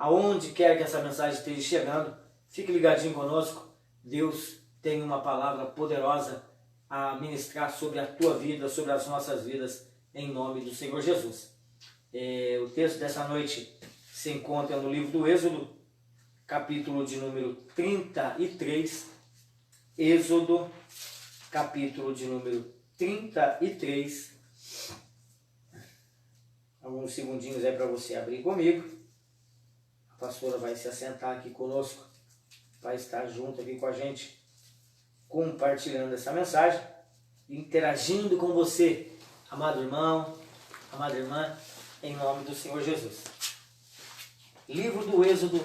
aonde quer que essa mensagem esteja chegando, fique ligadinho conosco. Deus tem uma palavra poderosa a ministrar sobre a tua vida, sobre as nossas vidas, em nome do Senhor Jesus. O texto dessa noite se encontra no livro do Êxodo, capítulo de número 33. Êxodo, capítulo de número 33. Alguns segundinhos aí para você abrir comigo. A pastora vai se assentar aqui conosco, vai estar junto aqui com a gente, compartilhando essa mensagem, interagindo com você, amado irmão, amada irmã, em nome do Senhor Jesus. Livro do Êxodo,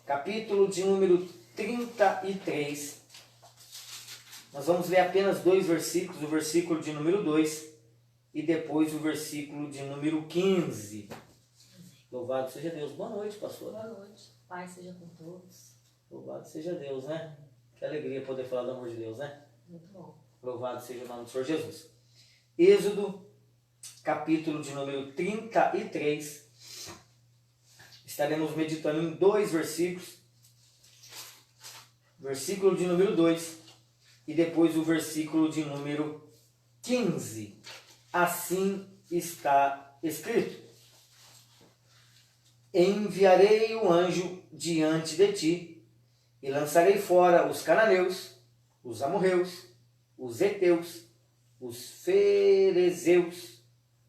capítulo de número 33. Nós vamos ler apenas 2 versículos, o versículo de número 2 e depois o versículo de número 15. Louvado seja Deus. Boa noite, pastor. Boa noite. Pai seja com todos. Louvado seja Deus, né? Que alegria poder falar do amor de Deus, né? Muito bom. Louvado seja o nome do Senhor Jesus. Êxodo, capítulo de número 33. Estaremos meditando em 2 versículos. Versículo de número 2 e depois o versículo de número 15. Assim está escrito: enviarei o anjo diante de ti, e lançarei fora os cananeus, os amorreus, os heteus, os ferezeus,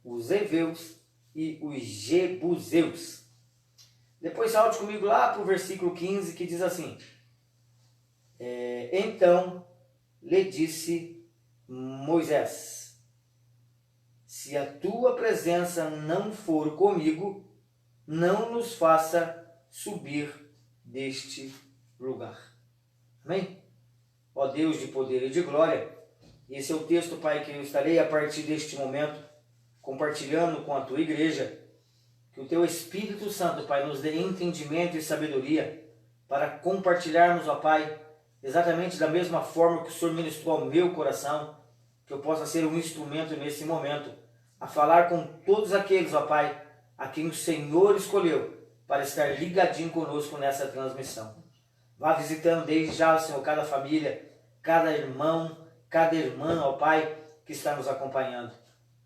os heveus e os jebuseus. Depois salte comigo lá para o versículo 15, que diz assim: então lhe disse Moisés: se a tua presença não for comigo, não nos faça subir deste lugar. Amém? Ó Deus de poder e de glória, esse é o texto, Pai, que eu estarei a partir deste momento compartilhando com a tua igreja. Que o teu Espírito Santo, Pai, nos dê entendimento e sabedoria para compartilharmos, ó Pai, exatamente da mesma forma que o Senhor ministrou ao meu coração, que eu possa ser um instrumento nesse momento, a falar com todos aqueles, ó Pai, a quem o Senhor escolheu para estar ligadinho conosco nessa transmissão. Vá visitando desde já, Senhor, cada família, cada irmão, cada irmã, ó Pai, que está nos acompanhando.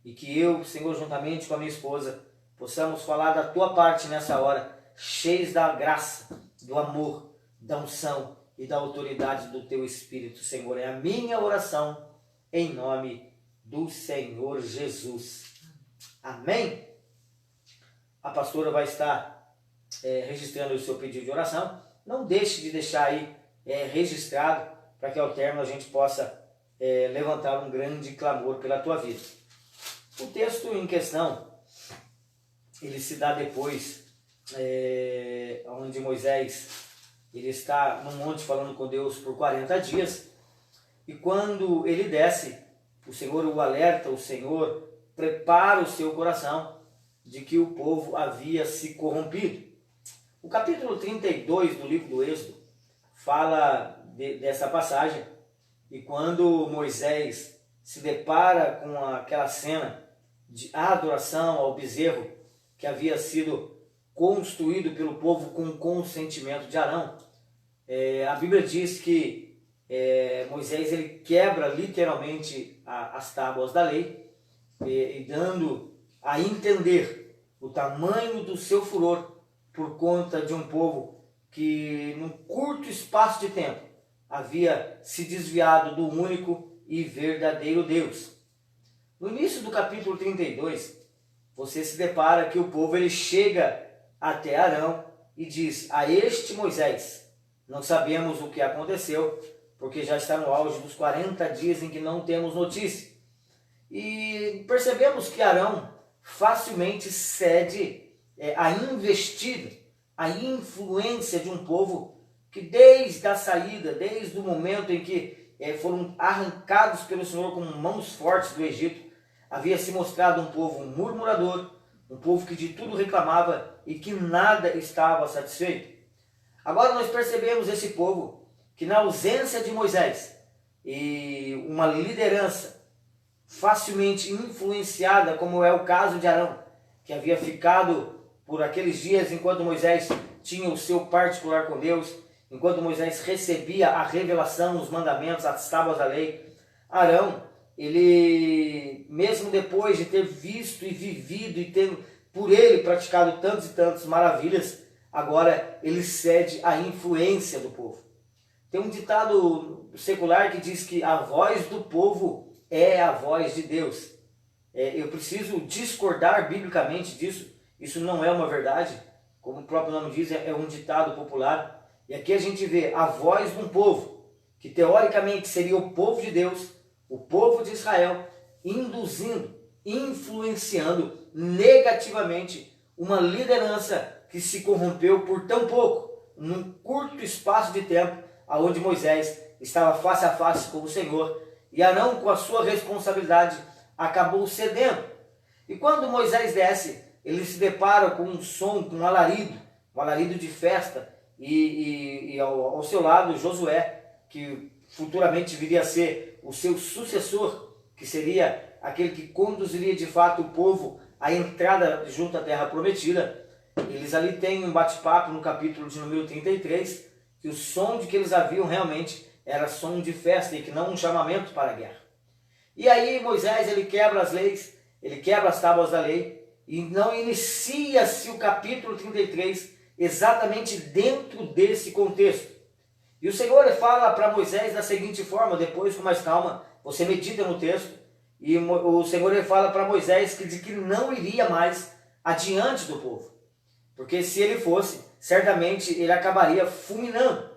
E que eu, Senhor, juntamente com a minha esposa, possamos falar da tua parte nessa hora, cheios da graça, do amor, da unção e da autoridade do teu Espírito, Senhor. É a minha oração em nome do Senhor Jesus. Amém? A pastora vai estar registrando o seu pedido de oração. Não deixe de deixar aí registrado, para que ao término a gente possa levantar um grande clamor pela tua vida. O texto em questão, ele se dá depois, onde Moisés ele está no monte falando com Deus por 40 dias, e quando ele desce, o Senhor o alerta, o Senhor prepara o seu coração de que o povo havia se corrompido. O capítulo 32 do livro do Êxodo fala dessa passagem, e quando Moisés se depara com aquela cena de adoração ao bezerro que havia sido construído pelo povo com o consentimento de Arão, a Bíblia diz que Moisés ele quebra literalmente as tábuas da lei, e dando a entender o tamanho do seu furor por conta de um povo que num curto espaço de tempo havia se desviado do único e verdadeiro Deus. No início do capítulo 32, você se depara que o povo ele chega até Arão e diz: a este Moisés, não sabemos o que aconteceu, porque já está no auge dos 40 dias em que não temos notícia. E percebemos que Arão facilmente cede a investida, a influência de um povo que desde a saída, desde o momento em que foram arrancados pelo Senhor com mãos fortes do Egito, havia se mostrado um povo murmurador, um povo que de tudo reclamava e que nada estava satisfeito. Agora nós percebemos esse povo que, na ausência de Moisés e uma liderança facilmente influenciada, como é o caso de Arão, que havia ficado por aqueles dias, enquanto Moisés tinha o seu particular com Deus, enquanto Moisés recebia a revelação, os mandamentos, as tábuas da lei. Arão, ele, mesmo depois de ter visto e vivido e ter por ele praticado tantas e tantas maravilhas, agora ele cede à influência do povo. Tem um ditado secular que diz que a voz do povo é a voz de Deus. Eu preciso discordar biblicamente disso. Isso não é uma verdade. Como o próprio nome diz, é um ditado popular. E aqui a gente vê a voz de um povo, que teoricamente seria o povo de Deus, o povo de Israel, induzindo, influenciando negativamente uma liderança que se corrompeu por tão pouco, num curto espaço de tempo, aonde Moisés estava face a face com o Senhor, e Arão, com a sua responsabilidade, acabou cedendo. E quando Moisés desce, ele se depara com um som, com um alarido de festa, e ao seu lado Josué, que futuramente viria a ser o seu sucessor, que seria aquele que conduziria de fato o povo à entrada junto à terra prometida. Eles ali têm um bate-papo no capítulo de número 33, que o som de que eles haviam realmente era som de festa e que não um chamamento para a guerra. E aí Moisés, ele quebra as leis, ele quebra as tábuas da lei, e não inicia-se o capítulo 33 exatamente dentro desse contexto. E o Senhor fala para Moisés da seguinte forma, depois com mais calma, você medita no texto, e o Senhor fala para Moisés de que não iria mais adiante do povo. Porque se ele fosse, certamente ele acabaria fulminando,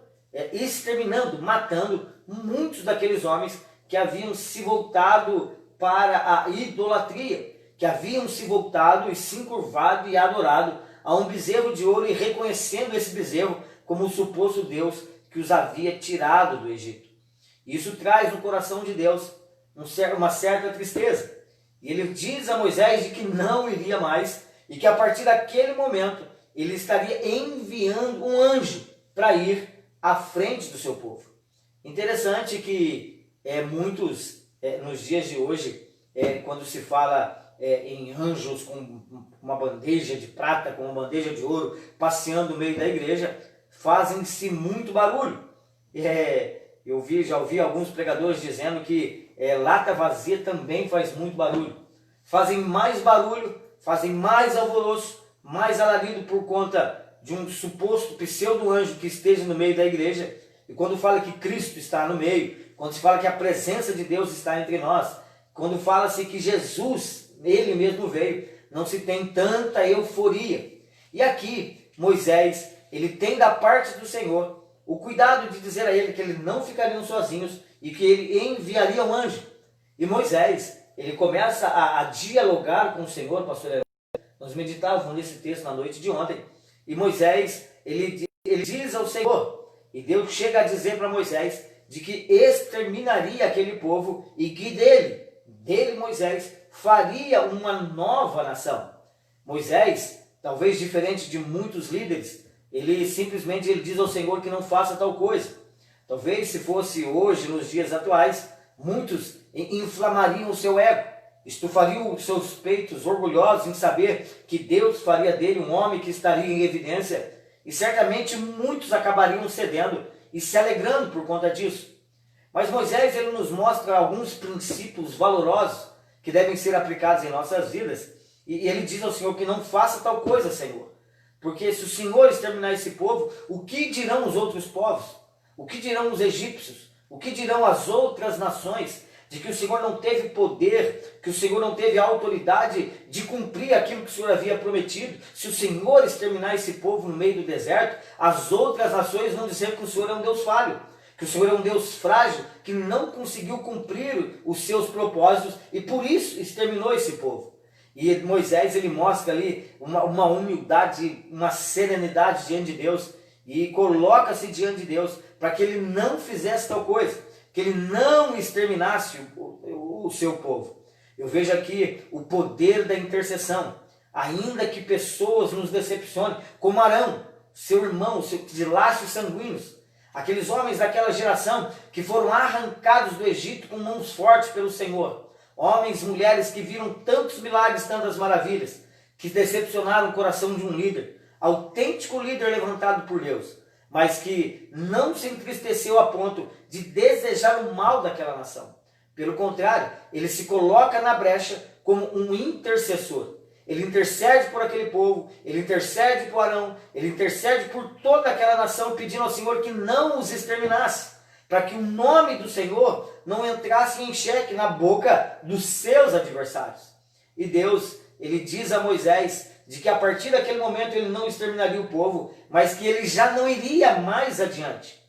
exterminando, matando muitos daqueles homens que haviam se voltado para a idolatria, que haviam se voltado e se encurvado e adorado a um bezerro de ouro e reconhecendo esse bezerro como o suposto Deus que os havia tirado do Egito. Isso traz no coração de Deus uma certa tristeza. E ele diz a Moisés de que não iria mais e que a partir daquele momento ele estaria enviando um anjo para ir à frente do seu povo. Interessante que muitos, nos dias de hoje, quando se fala em anjos com uma bandeja de prata, com uma bandeja de ouro, passeando no meio da igreja, fazem-se muito barulho. Já ouvi alguns pregadores dizendo que lata vazia também faz muito barulho. Fazem mais barulho, fazem mais alvoroço, mais alarido por conta de um suposto pseudo-anjo que esteja no meio da igreja. E quando fala que Cristo está no meio, quando se fala que a presença de Deus está entre nós, quando fala-se que Jesus, ele mesmo veio, não se tem tanta euforia. E aqui, Moisés, ele tem da parte do Senhor o cuidado de dizer a ele que eles não ficariam sozinhos e que ele enviaria um anjo. E Moisés, ele começa a dialogar com o Senhor, pastor Herói. Nós meditávamos nesse texto na noite de ontem. E Moisés, ele diz ao Senhor, e Deus chega a dizer para Moisés, de que exterminaria aquele povo e que dele Moisés, faria uma nova nação. Moisés, talvez diferente de muitos líderes, ele simplesmente diz ao Senhor que não faça tal coisa. Talvez se fosse hoje, nos dias atuais, muitos inflamariam o seu ego, estufariam os seus peitos orgulhosos em saber que Deus faria dele um homem que estaria em evidência, e certamente muitos acabariam cedendo e se alegrando por conta disso. Mas Moisés, ele nos mostra alguns princípios valorosos que devem ser aplicados em nossas vidas, e ele diz ao Senhor que não faça tal coisa, Senhor, porque se o Senhor exterminar esse povo, o que dirão os outros povos? O que dirão os egípcios? O que dirão as outras nações? De que o Senhor não teve poder, que o Senhor não teve a autoridade de cumprir aquilo que o Senhor havia prometido. Se o Senhor exterminar esse povo no meio do deserto, as outras nações vão dizer que o Senhor é um Deus falho, que o Senhor é um Deus frágil, que não conseguiu cumprir os seus propósitos e por isso exterminou esse povo. E Moisés, ele mostra ali uma humildade, uma serenidade diante de Deus e coloca-se diante de Deus para que ele não fizesse tal coisa, que ele não exterminasse o seu povo. Eu vejo aqui o poder da intercessão, ainda que pessoas nos decepcionem, como Arão, seu irmão, de laços sanguíneos, aqueles homens daquela geração que foram arrancados do Egito com mãos fortes pelo Senhor, homens e mulheres que viram tantos milagres, tantas maravilhas, que decepcionaram o coração de um líder, autêntico líder levantado por Deus, mas que não se entristeceu a ponto de desejar o mal daquela nação. Pelo contrário, ele se coloca na brecha como um intercessor. Ele intercede por aquele povo, ele intercede por Arão, ele intercede por toda aquela nação, pedindo ao Senhor que não os exterminasse, para que o nome do Senhor não entrasse em xeque na boca dos seus adversários. E Deus, ele diz a Moisés de que a partir daquele momento ele não exterminaria o povo, mas que ele já não iria mais adiante.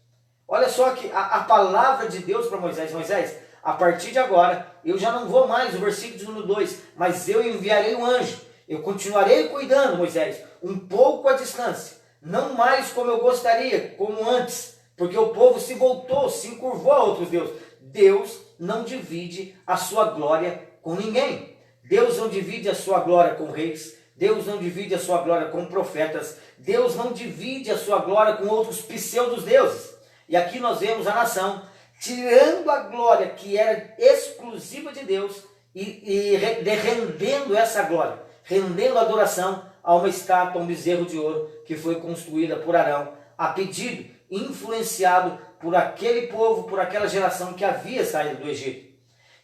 Olha só que a palavra de Deus para Moisés: Moisés, a partir de agora eu já não vou mais, o versículo de número 2, mas eu enviarei um anjo. Eu continuarei cuidando, Moisés, um pouco à distância, não mais como eu gostaria, como antes, porque o povo se voltou, se encurvou a outros deuses. Deus não divide a sua glória com ninguém. Deus não divide a sua glória com reis. Deus não divide a sua glória com profetas. Deus não divide a sua glória com outros pseudos deuses. E aqui nós vemos a nação tirando a glória que era exclusiva de Deus e rendendo essa glória, rendendo adoração a uma estátua, a um bezerro de ouro que foi construída por Arão, a pedido, influenciado por aquele povo, por aquela geração que havia saído do Egito.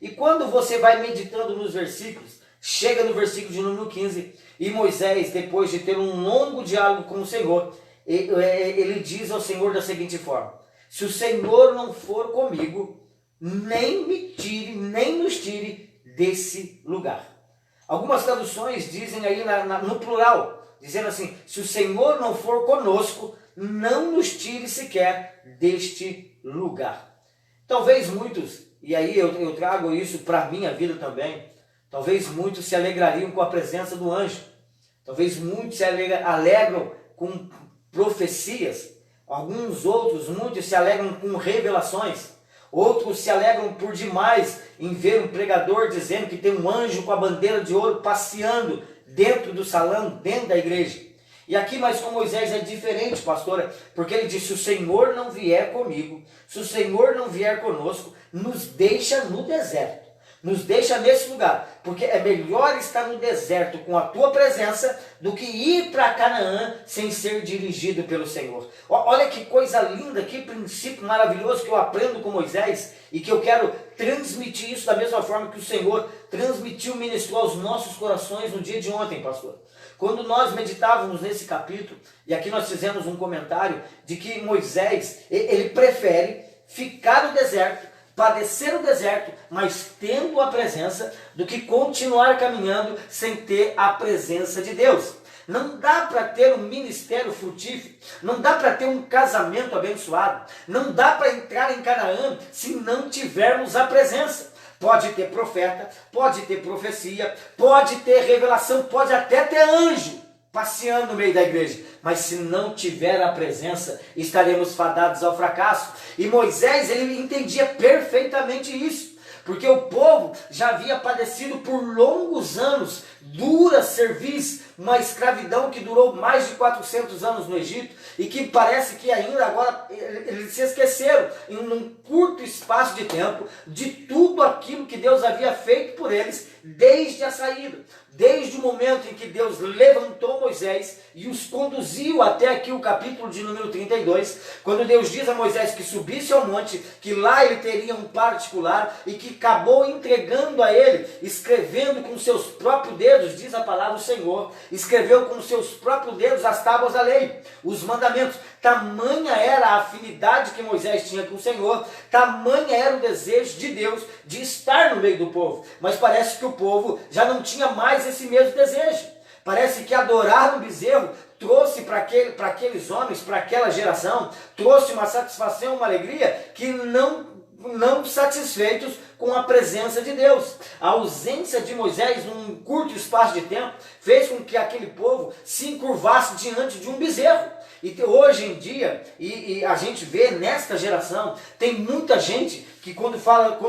E quando você vai meditando nos versículos, chega no versículo de número 15, e Moisés, depois de ter um longo diálogo com o Senhor, ele diz ao Senhor da seguinte forma: se o Senhor não for comigo, nem me tire, nem nos tire desse lugar. Algumas traduções dizem aí no plural, dizendo assim: se o Senhor não for conosco, não nos tire sequer deste lugar. Talvez muitos, e aí eu trago isso para a minha vida também, talvez muitos se alegrariam com a presença do anjo. Talvez muitos se alegram com profecias. Alguns outros, muitos se alegram com revelações. Outros se alegram por demais em ver um pregador dizendo que tem um anjo com a bandeira de ouro passeando dentro do salão, dentro da igreja. E aqui, mas com Moisés é diferente, pastora, porque ele disse: se o Senhor não vier comigo, se o Senhor não vier conosco, nos deixa no deserto. Nos deixa nesse lugar, porque é melhor estar no deserto com a tua presença do que ir para Canaã sem ser dirigido pelo Senhor. Olha que coisa linda, que princípio maravilhoso que eu aprendo com Moisés e que eu quero transmitir isso da mesma forma que o Senhor transmitiu, ministrou aos nossos corações no dia de ontem, pastor. Quando nós meditávamos nesse capítulo, e aqui nós fizemos um comentário de que Moisés, ele prefere ficar no deserto, padecer o deserto, mas tendo a presença, do que continuar caminhando sem ter a presença de Deus. Não dá para ter um ministério frutífero, não dá para ter um casamento abençoado, não dá para entrar em Canaã se não tivermos a presença. Pode ter profeta, pode ter profecia, pode ter revelação, pode até ter anjo passeando no meio da igreja, mas se não tiver a presença, estaremos fadados ao fracasso. E Moisés, ele entendia perfeitamente isso, porque o povo já havia padecido por longos anos, dura cerviz, uma escravidão que durou mais de 400 anos no Egito, e que parece que ainda agora eles se esqueceram, em um curto espaço de tempo, de tudo aquilo que Deus havia feito por eles, desde a saída. Desde o momento em que Deus levantou Moisés e os conduziu até aqui o capítulo de número 32, quando Deus diz a Moisés que subisse ao monte, que lá ele teria um particular e que acabou entregando a ele, escrevendo com seus próprios dedos, diz a palavra do Senhor, escreveu com seus próprios dedos as tábuas da lei, os mandamentos. Tamanha era a afinidade que Moisés tinha com o Senhor, tamanha era o desejo de Deus de estar no meio do povo. Mas parece que o povo já não tinha mais esse mesmo desejo. Parece que adorar no bezerro trouxe para aqueles homens, para aquela geração, trouxe uma satisfação, uma alegria que não satisfeitos com a presença de Deus. A ausência de Moisés num curto espaço de tempo fez com que aquele povo se encurvasse diante de um bezerro. E hoje em dia, e a gente vê nesta geração, tem muita gente que quando falamos,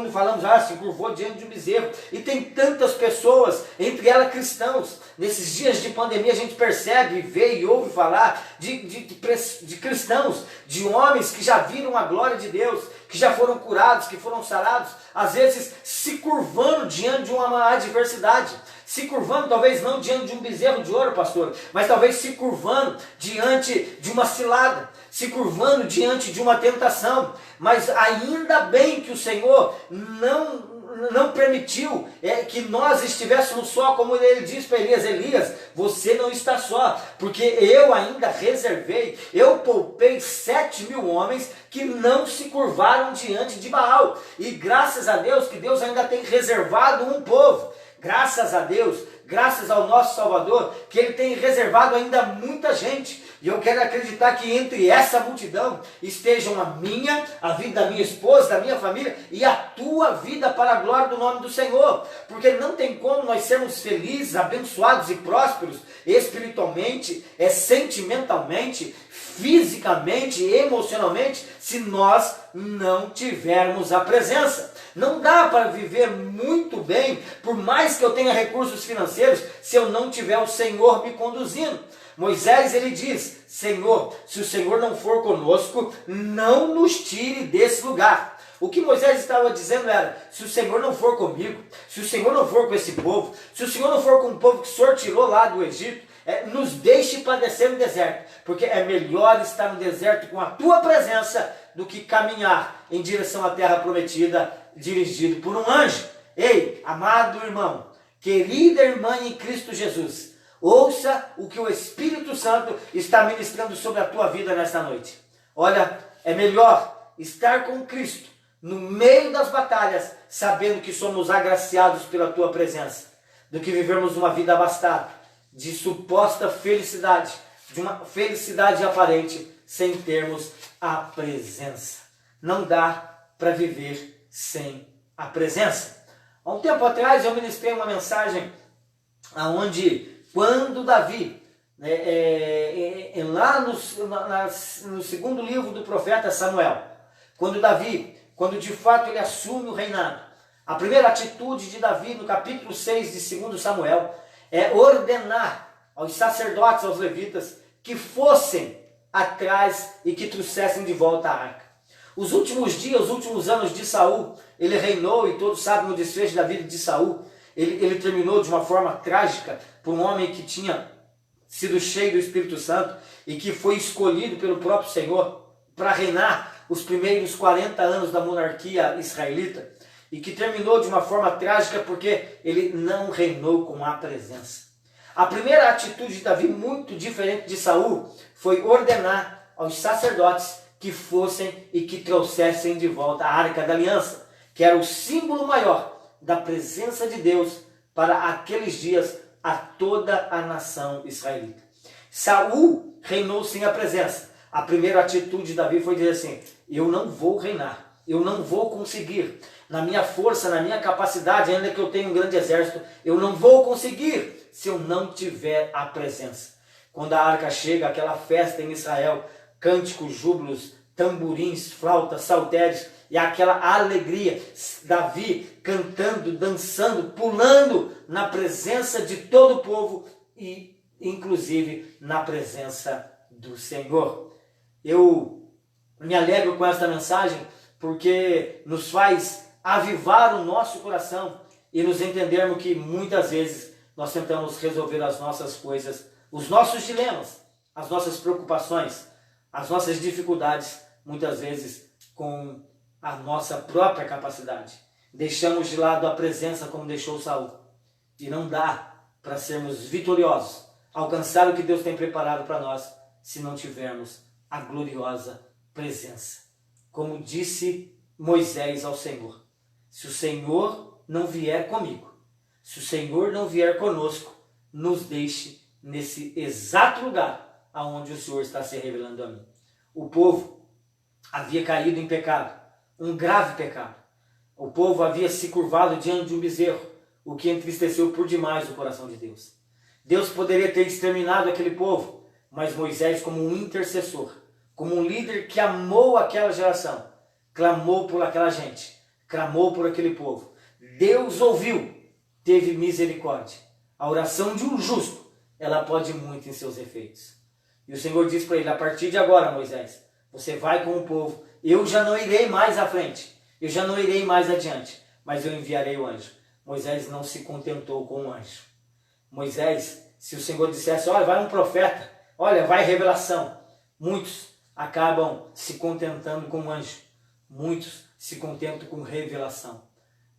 se encurvou diante de um bezerro, e tem tantas pessoas, entre elas cristãos. Nesses dias de pandemia a gente percebe, vê e ouve falar de cristãos, de homens que já viram a glória de Deus, que já foram curados, que foram sarados, às vezes se curvando diante de uma adversidade, Se curvando, talvez não diante de um bezerro de ouro, pastor, mas talvez se curvando diante de uma cilada, se curvando diante de uma tentação. Mas ainda bem que o Senhor não permitiu que nós estivéssemos só, como ele diz para Elias: Elias, você não está só, porque eu ainda reservei, eu poupei 7.000 homens que não se curvaram diante de Baal. E graças a Deus que Deus ainda tem reservado um povo. Graças a Deus, graças ao nosso Salvador, que Ele tem reservado ainda muita gente. E eu quero acreditar que entre essa multidão estejam a vida da minha esposa, da minha família e a tua vida, para a glória do nome do Senhor. Porque não tem como nós sermos felizes, abençoados e prósperos espiritualmente, sentimentalmente, fisicamente e emocionalmente, se nós não tivermos a presença. Não dá para viver muito bem, por mais que eu tenha recursos financeiros, se eu não tiver o Senhor me conduzindo. Moisés, ele diz: Senhor, se o Senhor não for conosco, não nos tire desse lugar. O que Moisés estava dizendo era: se o Senhor não for comigo, se o Senhor não for com esse povo, se o Senhor não for com o povo que o Senhor tirou lá do Egito, nos deixe padecer no deserto, porque é melhor estar no deserto com a tua presença do que caminhar em direção à terra prometida, dirigido por um anjo. Ei, amado irmão, querida irmã em Cristo Jesus, ouça o que o Espírito Santo está ministrando sobre a tua vida nesta noite. Olha, é melhor estar com Cristo no meio das batalhas, sabendo que somos agraciados pela tua presença, do que vivermos uma vida abastada de suposta felicidade, de uma felicidade aparente, sem termos a presença. Não dá para viver sem a presença. Há um tempo atrás eu ministrei uma mensagem onde, quando Davi, lá no segundo livro do profeta Samuel, quando de fato ele assume o reinado, a primeira atitude de Davi no capítulo 6 de 2 Samuel é ordenar aos sacerdotes, aos levitas, que fossem atrás e que trouxessem de volta a arca. Os últimos dias, os últimos anos de Saul, ele reinou, e todos sabem o desfecho da vida de Saul. Ele terminou de uma forma trágica, por um homem que tinha sido cheio do Espírito Santo e que foi escolhido pelo próprio Senhor para reinar os primeiros 40 anos da monarquia israelita, e que terminou de uma forma trágica porque ele não reinou com a presença. A primeira atitude de Davi, muito diferente de Saul, foi ordenar aos sacerdotes que fossem e que trouxessem de volta a Arca da Aliança, que era o símbolo maior da presença de Deus para aqueles dias a toda a nação israelita. Saul reinou sem a presença. A primeira atitude de Davi foi dizer assim: eu não vou reinar, eu não vou conseguir, na minha força, na minha capacidade, ainda que eu tenha um grande exército, eu não vou conseguir se eu não tiver a presença. Quando a arca chega, aquela festa em Israel, cânticos, júbilos, tamborins, flautas, saltérios, e aquela alegria, Davi cantando, dançando, pulando na presença de todo o povo e inclusive na presença do Senhor. Eu me alegro com esta mensagem porque nos faz avivar o nosso coração e nos entendermos que muitas vezes nós tentamos resolver as nossas coisas, os nossos dilemas, as nossas preocupações, as nossas dificuldades, muitas vezes com a nossa própria capacidade. Deixamos de lado a presença como deixou Saul. E não dá para sermos vitoriosos, alcançar o que Deus tem preparado para nós, se não tivermos a gloriosa presença. Como disse Moisés ao Senhor: se o Senhor não vier comigo, se o Senhor não vier conosco, nos deixe nesse exato lugar aonde o Senhor está se revelando a mim. O povo havia caído em pecado, um grave pecado. O povo havia se curvado diante de um bezerro, o que entristeceu por demais o coração de Deus. Deus poderia ter exterminado aquele povo, mas Moisés, como um intercessor, como um líder que amou aquela geração, clamou por aquela gente, clamou por aquele povo. Deus ouviu, teve misericórdia. A oração de um justo, ela pode muito em seus efeitos. E o Senhor disse para ele: a partir de agora, Moisés, você vai com o povo, eu já não irei mais à frente, eu já não irei mais adiante, mas eu enviarei o anjo. Moisés não se contentou com o anjo. Moisés, se o Senhor dissesse, olha, vai um profeta, olha, vai revelação, muitos acabam se contentando com anjo, muitos se contentam com revelação.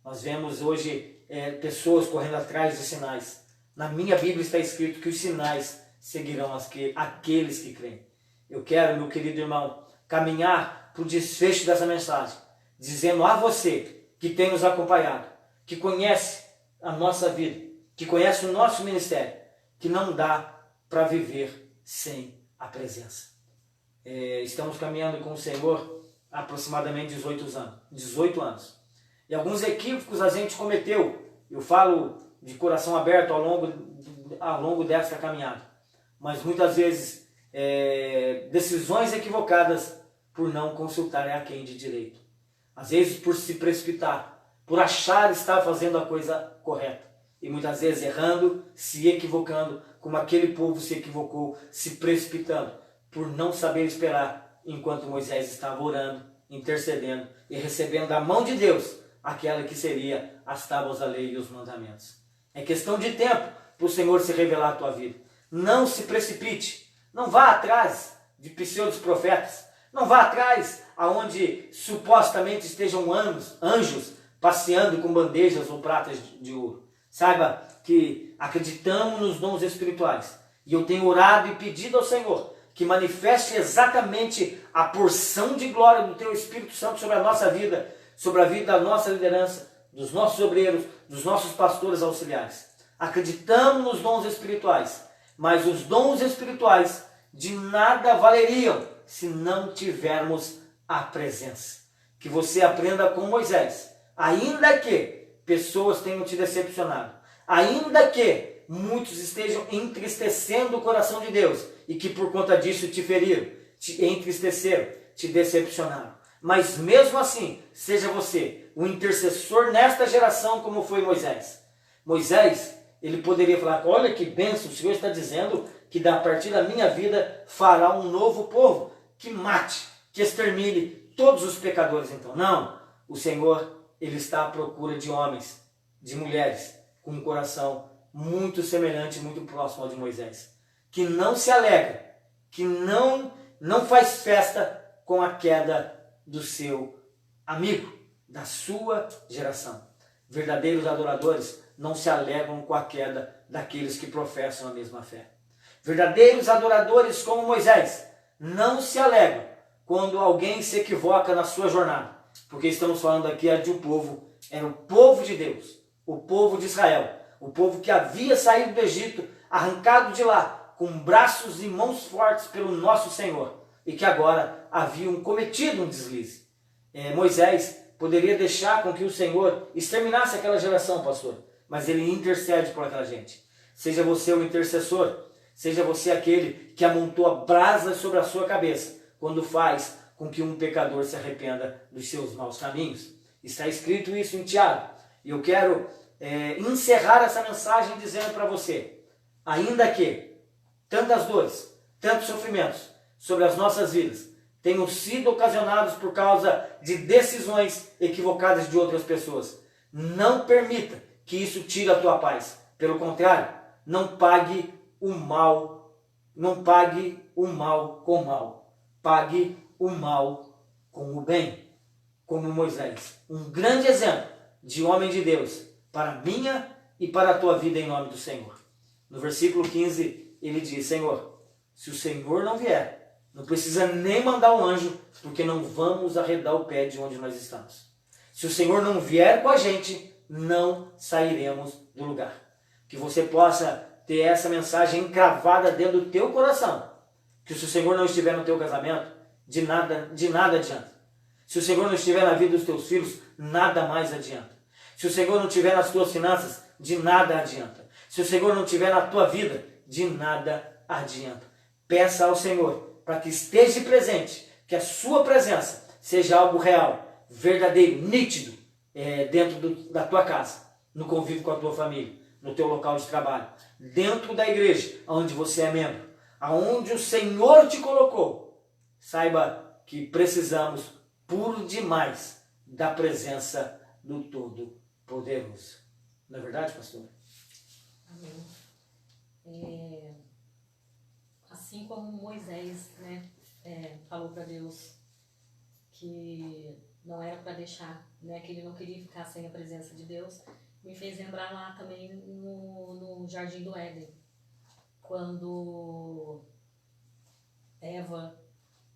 Nós vemos hoje pessoas correndo atrás de sinais. Na minha Bíblia está escrito que os sinais seguirão aqueles que creem. Eu quero, meu querido irmão, caminhar para o desfecho dessa mensagem, dizendo a você que tem nos acompanhado, que conhece a nossa vida, que conhece o nosso ministério, que não dá para viver sem a presença. Estamos caminhando com o Senhor há aproximadamente 18 anos. E alguns equívocos a gente cometeu. Eu falo de coração aberto ao longo desta caminhada. Mas muitas vezes decisões equivocadas por não consultar a quem de direito. Às vezes por se precipitar, por achar estar fazendo a coisa correta. E muitas vezes errando, se equivocando, como aquele povo se equivocou, se precipitando, por não saber esperar, enquanto Moisés estava orando, intercedendo e recebendo da mão de Deus aquela que seria as tábuas da lei e os mandamentos. É questão de tempo para o Senhor se revelar à tua vida. Não se precipite, não vá atrás de pseudos profetas, não vá atrás aonde supostamente estejam anjos passeando com bandejas ou pratas de ouro. Saiba que acreditamos nos dons espirituais. E eu tenho orado e pedido ao Senhor que manifeste exatamente a porção de glória do Teu Espírito Santo sobre a nossa vida, sobre a vida da nossa liderança, dos nossos obreiros, dos nossos pastores auxiliares. Acreditamos nos dons espirituais, mas os dons espirituais de nada valeriam se não tivermos a presença. Que você aprenda com Moisés, ainda que pessoas tenham te decepcionado, ainda que muitos estejam entristecendo o coração de Deus e que por conta disso te feriram, te entristeceram, te decepcionaram. Mas mesmo assim, seja você o intercessor nesta geração como foi Moisés. Moisés, ele poderia falar, olha que bênção, o Senhor está dizendo que a partir da minha vida fará um novo povo, que mate, que extermine todos os pecadores. Então, não, o Senhor, ele está à procura de homens, de mulheres, com um coração muito semelhante, muito próximo ao de Moisés, que não se alegra, que não faz festa com a queda do seu amigo, da sua geração. Verdadeiros adoradores não se alegram com a queda daqueles que professam a mesma fé. Verdadeiros adoradores como Moisés não se alegram quando alguém se equivoca na sua jornada, porque estamos falando aqui de um povo, era o povo de Deus, o povo de Israel, o povo que havia saído do Egito, arrancado de lá, com braços e mãos fortes pelo nosso Senhor, e que agora haviam cometido um deslize. Moisés poderia deixar com que o Senhor exterminasse aquela geração, pastor, mas ele intercede por aquela gente. Seja você o intercessor, seja você aquele que amontoa brasas sobre a sua cabeça, quando faz com que um pecador se arrependa dos seus maus caminhos. Está escrito isso em Tiago, e eu quero encerrar essa mensagem dizendo para você, ainda que tantas dores, tantos sofrimentos sobre as nossas vidas tenham sido ocasionados por causa de decisões equivocadas de outras pessoas, não permita que isso tire a tua paz. Pelo contrário, não pague o mal com mal. Pague o mal com o bem. Como Moisés, um grande exemplo de homem de Deus para a minha e para a tua vida em nome do Senhor. No versículo 15, ele diz, Senhor, se o Senhor não vier, não precisa nem mandar um anjo, porque não vamos arredar o pé de onde nós estamos. Se o Senhor não vier com a gente, não sairemos do lugar. Que você possa ter essa mensagem encravada dentro do teu coração. Que se o Senhor não estiver no teu casamento, de nada adianta. Se o Senhor não estiver na vida dos teus filhos, nada mais adianta. Se o Senhor não estiver nas tuas finanças, de nada adianta. Se o Senhor não estiver na tua vida, de nada adianta. Peça ao Senhor para que esteja presente, que a sua presença seja algo real, verdadeiro, nítido, dentro da tua casa, no convívio com a tua família, no teu local de trabalho, dentro da igreja, onde você é membro, aonde o Senhor te colocou. Saiba que precisamos por demais da presença do Todo-Poderoso. Não é verdade, pastor? Amém. Assim como Moisés, né, falou para Deus que não era para deixar, né, que ele não queria ficar sem a presença de Deus, me fez lembrar lá também no Jardim do Éden, quando Eva,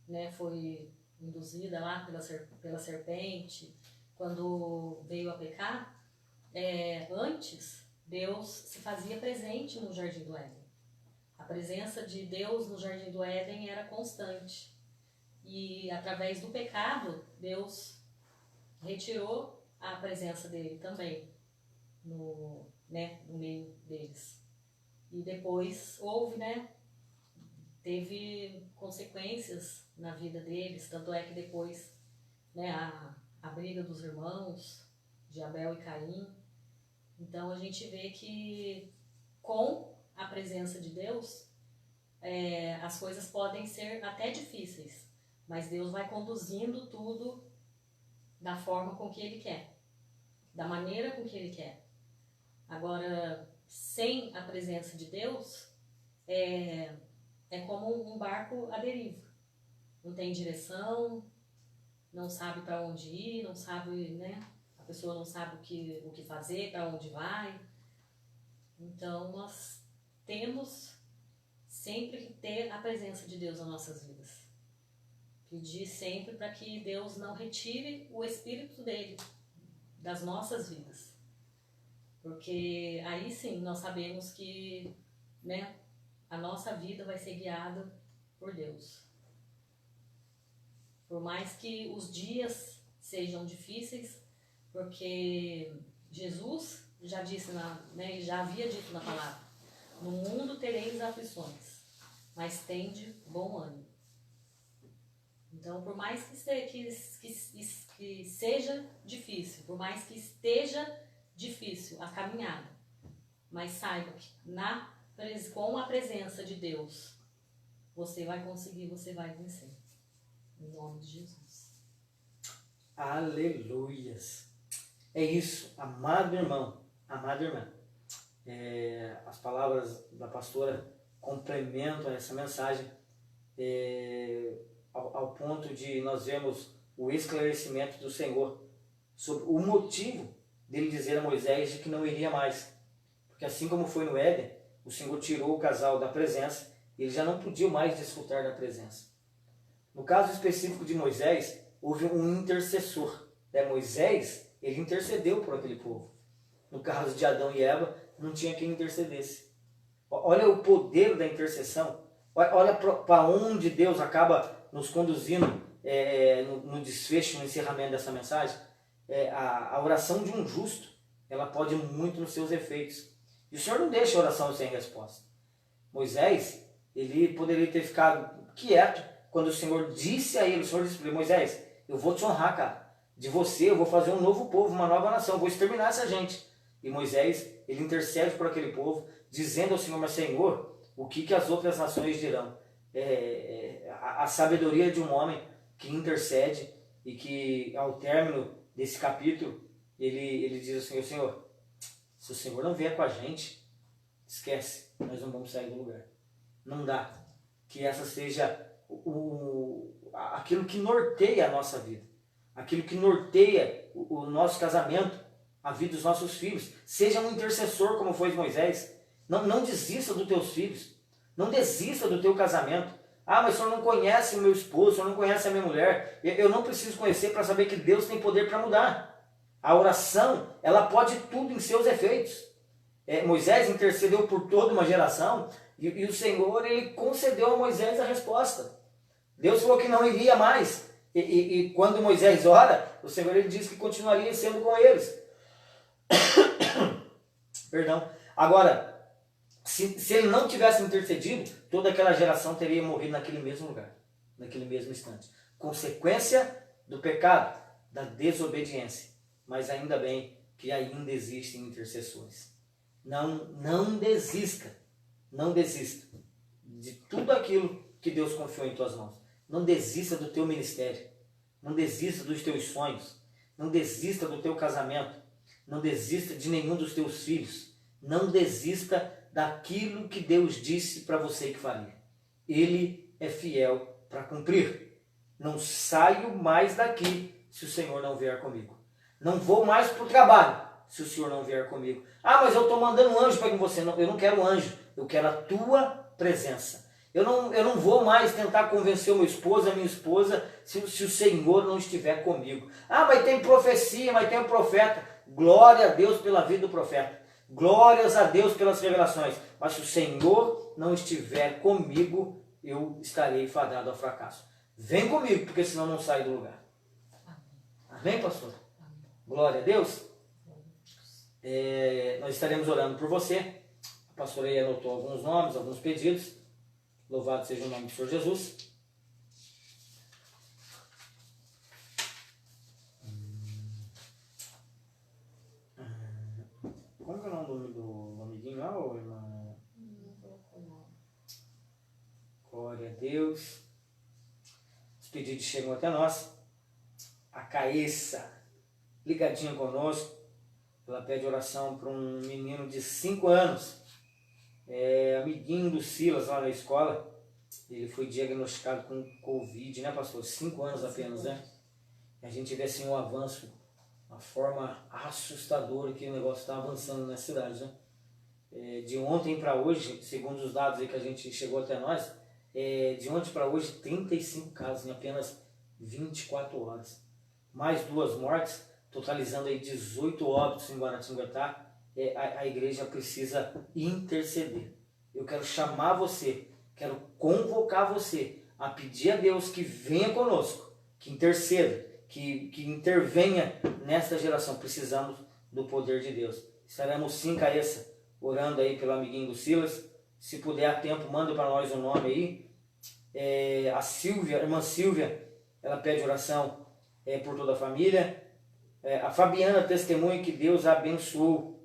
né, foi induzida lá pela serpente, quando veio a pecar, antes Deus se fazia presente no Jardim do Éden. A presença de Deus no Jardim do Éden era constante. E através do pecado, Deus retirou a presença dele também no meio deles. E depois houve, teve consequências na vida deles, tanto é que depois, a briga dos irmãos, de Abel e Caim. Então a gente vê que com a presença de Deus, as coisas podem ser até difíceis, mas Deus vai conduzindo tudo da forma com que Ele quer, da maneira com que Ele quer. Agora, sem a presença de Deus, é como um barco à deriva. Não tem direção, não sabe para onde ir, não sabe, a pessoa não sabe o que fazer, para onde vai. Então, nós temos sempre que ter a presença de Deus nas nossas vidas. Pedir sempre para que Deus não retire o Espírito dele das nossas vidas. Porque aí sim nós sabemos que a nossa vida vai ser guiada por Deus. Por mais que os dias sejam difíceis, porque Jesus já disse, ele já havia dito na palavra: no mundo tereis aflições, mas tende bom ânimo. Então, por mais que seja difícil, por mais que esteja difícil a caminhada, mas saiba que com a presença de Deus, você vai conseguir, você vai vencer. Em nome de Jesus. Aleluias. É isso, amado irmão, amada irmã. As palavras da pastora complementam essa mensagem ao ponto de nós vermos o esclarecimento do Senhor sobre o motivo dele dizer a Moisés de que não iria mais. Porque assim como foi no Éden, o Senhor tirou o casal da presença, e eles já não podiam mais desfrutar da presença. No caso específico de Moisés, houve um intercessor. Moisés, ele intercedeu por aquele povo. No caso de Adão e Eva, não tinha quem intercedesse. Olha o poder da intercessão. Olha para onde Deus acaba nos conduzindo no desfecho, no encerramento dessa mensagem. A oração de um justo, ela pode muito nos seus efeitos. E o Senhor não deixa a oração sem resposta. Moisés, ele poderia ter ficado quieto quando o Senhor disse a ele, o Senhor disse para ele: Moisés, eu vou te honrar, cara. De você eu vou fazer um novo povo, uma nova nação, eu vou exterminar essa gente. E Moisés, ele intercede por aquele povo, dizendo ao Senhor: mas Senhor, o que as outras nações dirão? A sabedoria de um homem que intercede e que, ao término desse capítulo, ele diz ao Senhor: Senhor, se o Senhor não vier com a gente, esquece, nós não vamos sair do lugar. Não dá. Que essa seja aquilo que norteia a nossa vida, aquilo que norteia o nosso casamento, a vida dos nossos filhos. Seja um intercessor como foi Moisés. Não desista dos teus filhos. Não desista do teu casamento. Ah, mas o senhor não conhece o meu esposo, o senhor não conhece a minha mulher. Eu não preciso conhecer para saber que Deus tem poder para mudar. A oração, ela pode tudo em seus efeitos. Moisés intercedeu por toda uma geração e o Senhor, ele concedeu a Moisés a resposta. Deus falou que não iria mais. E quando Moisés ora, o Senhor, ele diz que continuaria sendo com eles. Perdão. Agora, se ele não tivesse intercedido, toda aquela geração teria morrido naquele mesmo lugar, naquele mesmo instante. Consequência do pecado, da desobediência. Mas ainda bem que ainda existem intercessores. Não desista. Não desista de tudo aquilo que Deus confiou em tuas mãos. Não desista do teu ministério. Não desista dos teus sonhos. Não desista do teu casamento. Não desista de nenhum dos teus filhos. Não desista daquilo que Deus disse para você que faria. Ele é fiel para cumprir. Não saio mais daqui se o Senhor não vier comigo. Não vou mais para o trabalho se o Senhor não vier comigo. Ah, mas eu estou mandando um anjo para você. Não, eu não quero um anjo, eu quero a tua presença. Eu não vou mais tentar convencer o meu esposo, a minha esposa, se o Senhor não estiver comigo. Ah, mas tem profecia, mas tem um profeta. Glória a Deus pela vida do profeta. Glórias a Deus pelas revelações. Mas se o Senhor não estiver comigo, eu estarei fadado ao fracasso. Vem comigo, porque senão não sai do lugar. Amém, pastor? Glória a Deus. Nós estaremos orando por você. A pastora aí anotou alguns nomes, alguns pedidos. Louvado seja o nome do Senhor Jesus. Como que é o nome do amiguinho lá, ô irmã? Glória a Deus. Os pedidos chegam até nós. A Caessa, ligadinha conosco. Ela pede oração para um menino de 5 anos. Amiguinho do Silas lá na escola. Ele foi diagnosticado com Covid, né, pastor? 5 anos apenas, né? E a gente vê assim um avanço, uma forma assustadora que o negócio está avançando na cidade, né? De ontem para hoje, segundo os dados aí que a gente chegou até nós, de ontem para hoje, 35 casos em apenas 24 horas. Mais 2 mortes, totalizando aí 18 óbitos em Guaratinguetá. A igreja precisa interceder. Eu quero chamar você, quero convocar você a pedir a Deus que venha conosco, que interceda, que intervenha nesta geração. Precisamos do poder de Deus. Estaremos sim, Caessa, orando aí pelo amiguinho do Silas. Se puder a tempo, manda para nós o nome aí. A Silvia, a irmã Silvia, ela pede oração por toda a família. A Fabiana testemunha que Deus a abençoou,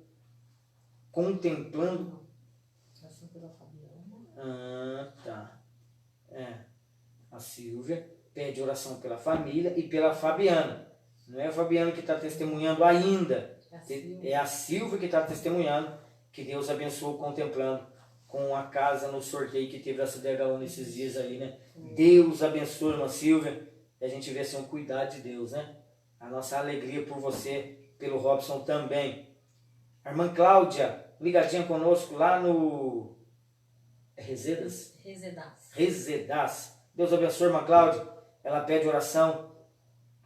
contemplando. Tá. A Silvia pede oração pela família e pela Fabiana. Não é a Fabiana que está testemunhando ainda. É a Silvia que está testemunhando que Deus abençoou, contemplando com a casa no sorteio que teve a CDHU nesses dias aí, né? Deus abençoe, irmã Silvia. E a gente vê assim um cuidado de Deus, né? A nossa alegria por você, pelo Robson também. A irmã Cláudia, ligadinha conosco lá no Resedas? Resedas. Deus abençoe, irmã Cláudia. Ela pede oração,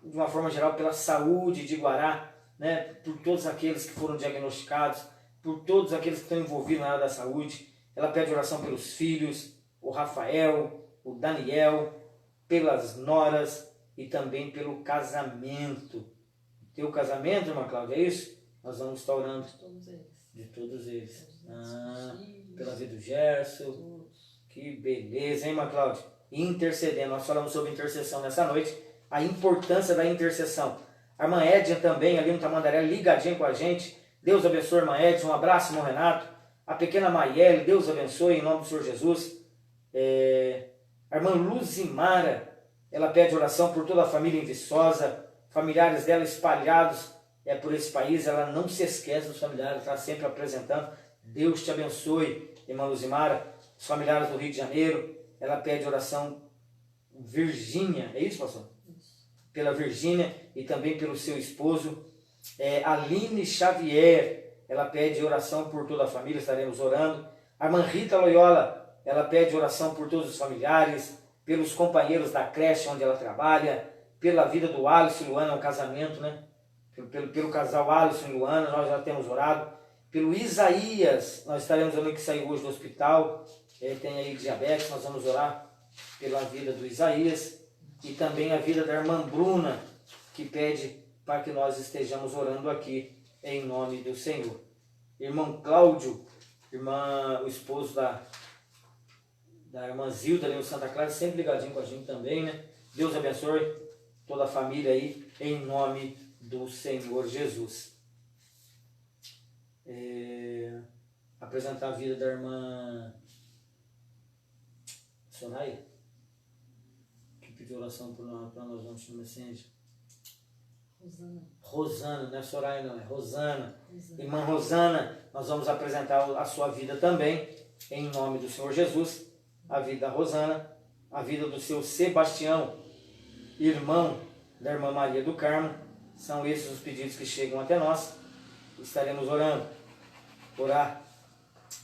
de uma forma geral, pela saúde de Guará, né? Por todos aqueles que foram diagnosticados, por todos aqueles que estão envolvidos na área da saúde. Ela pede oração pelos filhos, o Rafael, o Daniel, pelas noras e também pelo casamento. Teu casamento, irmã Cláudia, é isso? Nós vamos estar orando de todos eles. Pela vida do Gerson. Que beleza, hein, irmã Cláudia? Intercedendo. Nós falamos sobre intercessão nessa noite. A importância da intercessão. A irmã Edna também, ali no Tamandaré, ligadinha com a gente. Deus abençoe, irmã Edna. Um abraço, irmão Renato. A pequena Maiele, Deus abençoe, em nome do Senhor Jesus. A irmã Luzimara, ela pede oração por toda a família em Viçosa, familiares dela espalhados por esse país. Ela não se esquece dos familiares, está sempre apresentando. Deus te abençoe, irmã Luzimara. Os familiares do Rio de Janeiro, ela pede oração. Virgínia, é isso, pastor? Isso. Pela Virgínia e também pelo seu esposo. Aline Xavier, ela pede oração por toda a família, estaremos orando. A irmã Rita Loyola, ela pede oração por todos os familiares, pelos companheiros da creche onde ela trabalha, pela vida do Alisson e Luana, é um casamento, né? Pelo casal Alisson e Luana, nós já temos orado. Pelo Isaías, nós estaremos orando que saiu hoje do hospital, ele tem aí diabetes, nós vamos orar pela vida do Isaías e também a vida da irmã Bruna, que pede para que nós estejamos orando aqui em nome do Senhor. Irmão Cláudio, o esposo da irmã Zilda ali no Santa Clara, sempre ligadinho com a gente também, né? Deus abençoe toda a família aí, em nome do Senhor Jesus. Apresentar a vida da irmã Soraya, que pediu oração para nós ontem no Messenger. Rosana, não é Soraya não, é Rosana. Rosana. Irmã Rosana, nós vamos apresentar a sua vida também, em nome do Senhor Jesus, a vida da Rosana, a vida do seu Sebastião, irmão da irmã Maria do Carmo. São esses os pedidos que chegam até nós. Estaremos orando, orar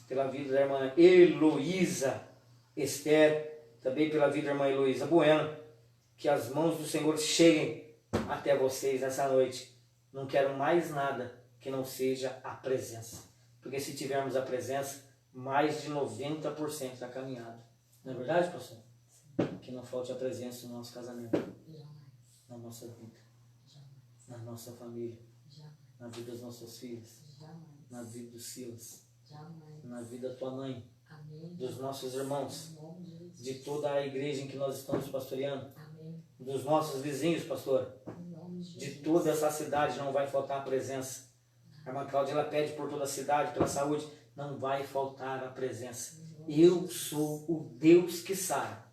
pela vida da irmã Heloísa Esther, também pela vida da irmã Heloísa Bueno, que as mãos do Senhor cheguem até vocês nessa noite. Não quero mais nada que não seja a presença, porque se tivermos a presença, mais de 90% da caminhada. Não é verdade, pastor? Que não falte a presença no nosso casamento, na nossa vida, na nossa família, na vida dos nossos filhos, na vida dos Silas, na vida da tua mãe, dos nossos irmãos, de toda a igreja em que nós estamos pastoreando, dos nossos vizinhos, pastor, de toda essa cidade não vai faltar a presença. A irmã Cláudia, ela pede por toda a cidade, pela saúde, não vai faltar a presença. Eu sou o Deus que sara,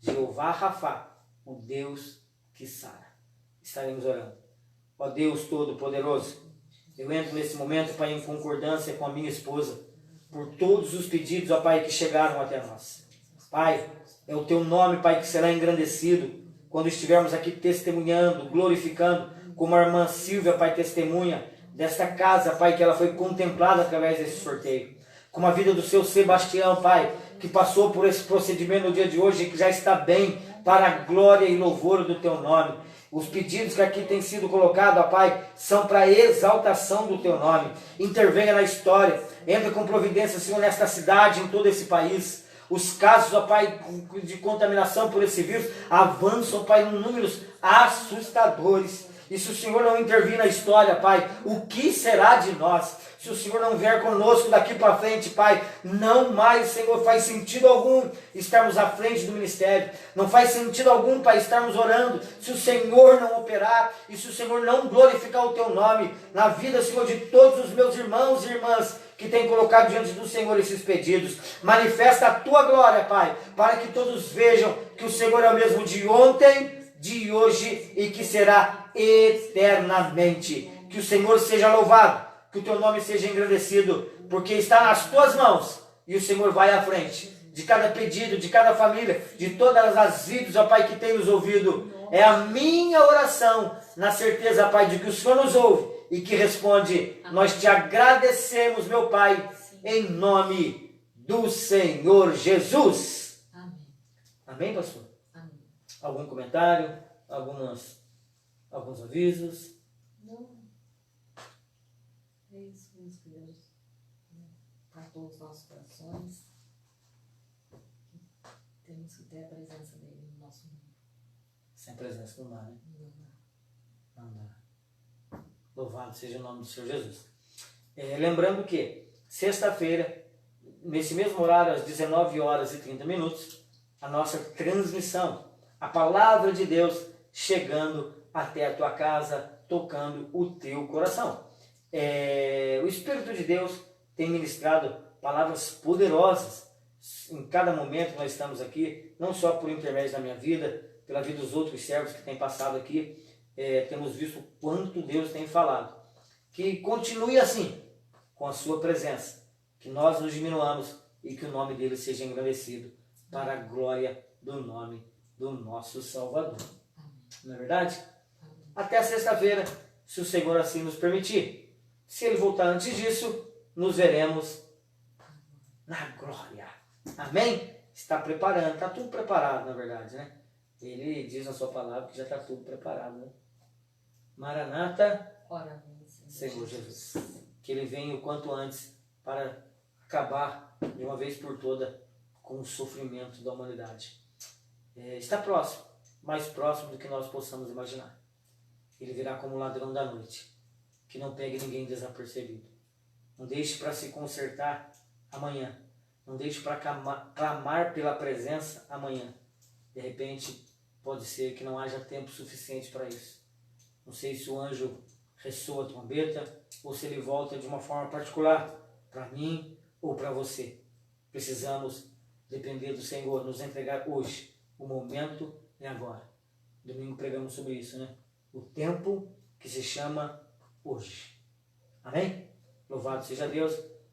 Jeová Rafá, o Deus que sara. Estaremos orando. Ó Deus Todo-Poderoso, eu entro nesse momento, Pai, em concordância com a minha esposa, por todos os pedidos, ó Pai, que chegaram até nós. Pai, é o Teu nome, Pai, que será engrandecido quando estivermos aqui testemunhando, glorificando, como a irmã Silvia, Pai, testemunha desta casa, Pai, que ela foi contemplada através desse sorteio. Como a vida do seu Sebastião, Pai, que passou por esse procedimento no dia de hoje e que já está bem, para a glória e louvor do Teu nome. Os pedidos que aqui têm sido colocados, ó Pai, são para exaltação do Teu nome. Intervenha na história, entra com providência, Senhor, nesta cidade, em todo esse país. Os casos, ó Pai, de contaminação por esse vírus avançam, Pai, em números assustadores. E se o Senhor não intervir na história, Pai, o que será de nós? Se o Senhor não vier conosco daqui para frente, Pai, não mais, Senhor, faz sentido algum estarmos à frente do ministério. Não faz sentido algum, Pai, estarmos orando, se o Senhor não operar e se o Senhor não glorificar o Teu nome na vida, Senhor, de todos os meus irmãos e irmãs que têm colocado diante do Senhor esses pedidos. Manifesta a Tua glória, Pai, para que todos vejam que o Senhor é o mesmo de ontem, de hoje e que será eternamente. Que o Senhor seja louvado, que o Teu nome seja engrandecido, porque está nas Tuas mãos e o Senhor vai à frente de cada pedido, de cada família, de todas as vidas, ó Pai, que tem nos ouvido. É a minha oração, na certeza, Pai, de que o Senhor nos ouve e que responde. Nós Te agradecemos, meu Pai, em nome do Senhor Jesus. Amém. Amém, pastor? Amém. Algum comentário? Alguns avisos? Não. É isso mesmo que Deus tratou os nossos corações. Temos que ter a presença dele no nosso mundo. Sem presença não dá, né? Não dá. Não dá. Louvado seja o nome do Senhor Jesus. Lembrando que sexta-feira, nesse mesmo horário, às 19h30, a nossa transmissão, a palavra de Deus chegando até a tua casa, tocando o teu coração. O Espírito de Deus tem ministrado palavras poderosas em cada momento que nós estamos aqui, não só por intermédio da minha vida, pela vida dos outros servos que têm passado aqui, temos visto o quanto Deus tem falado. Que continue assim, com a sua presença, que nós nos diminuamos e que o nome dele seja engrandecido para a glória do nome do nosso Salvador. Não é verdade? Até sexta-feira, se o Senhor assim nos permitir. Se Ele voltar antes disso, nos veremos na glória. Amém? Está preparando, está tudo preparado, na verdade, né? Ele diz na sua palavra que já está tudo preparado, né? Maranata, Ora, Senhor Jesus. Que Ele venha o quanto antes para acabar de uma vez por toda com o sofrimento da humanidade. Está próximo, mais próximo do que nós possamos imaginar. Ele virá como ladrão da noite, que não pegue ninguém desapercebido. Não deixe para se consertar amanhã. Não deixe para clamar pela presença amanhã. De repente, pode ser que não haja tempo suficiente para isso. Não sei se o anjo ressoa a trombeta ou se ele volta de uma forma particular para mim ou para você. Precisamos depender do Senhor, nos entregar hoje. O momento é agora. Domingo pregamos sobre isso, né? O tempo que se chama hoje. Amém? Louvado seja Deus.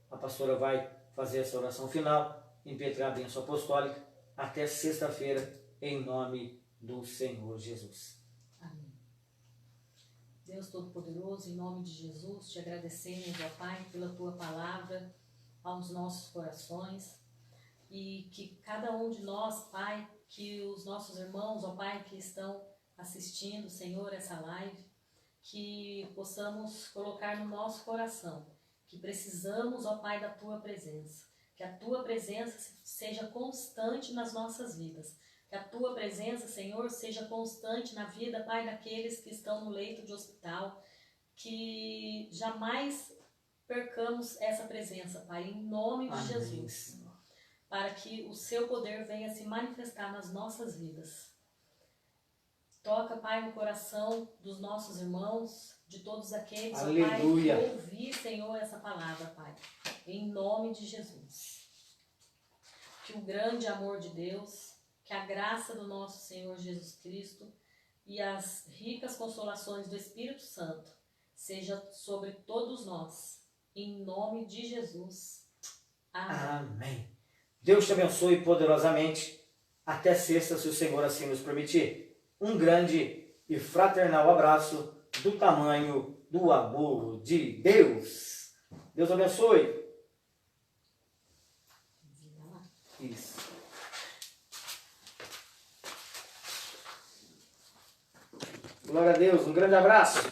A pastora vai fazer essa oração final, impetrar a bênção apostólica, até sexta-feira, em nome do Senhor Jesus. Amém. Deus Todo-Poderoso, em nome de Jesus, te agradecemos, ó Pai, pela tua palavra aos nossos corações, e que cada um de nós, Pai, que os nossos irmãos, ó Pai, que estão assistindo, Senhor, essa live, que possamos colocar no nosso coração que precisamos, ó Pai, da tua presença, que a tua presença seja constante nas nossas vidas, que a tua presença, Senhor, seja constante na vida, Pai, daqueles que estão no leito de hospital, que jamais percamos essa presença, Pai, em nome de Jesus, para que o seu poder venha se manifestar nas nossas vidas. Toca, Pai, no coração dos nossos irmãos, de todos aqueles, ó Pai, que ouvir, Senhor, essa palavra, Pai, em nome de Jesus. Que o grande amor de Deus, que a graça do nosso Senhor Jesus Cristo e as ricas consolações do Espírito Santo seja sobre todos nós, em nome de Jesus. Amém. Amém. Deus te abençoe poderosamente. Até sexta, se o Senhor assim nos permitir. Um grande e fraternal abraço do tamanho do amor de Deus. Deus abençoe. Isso. Glória a Deus. Um grande abraço.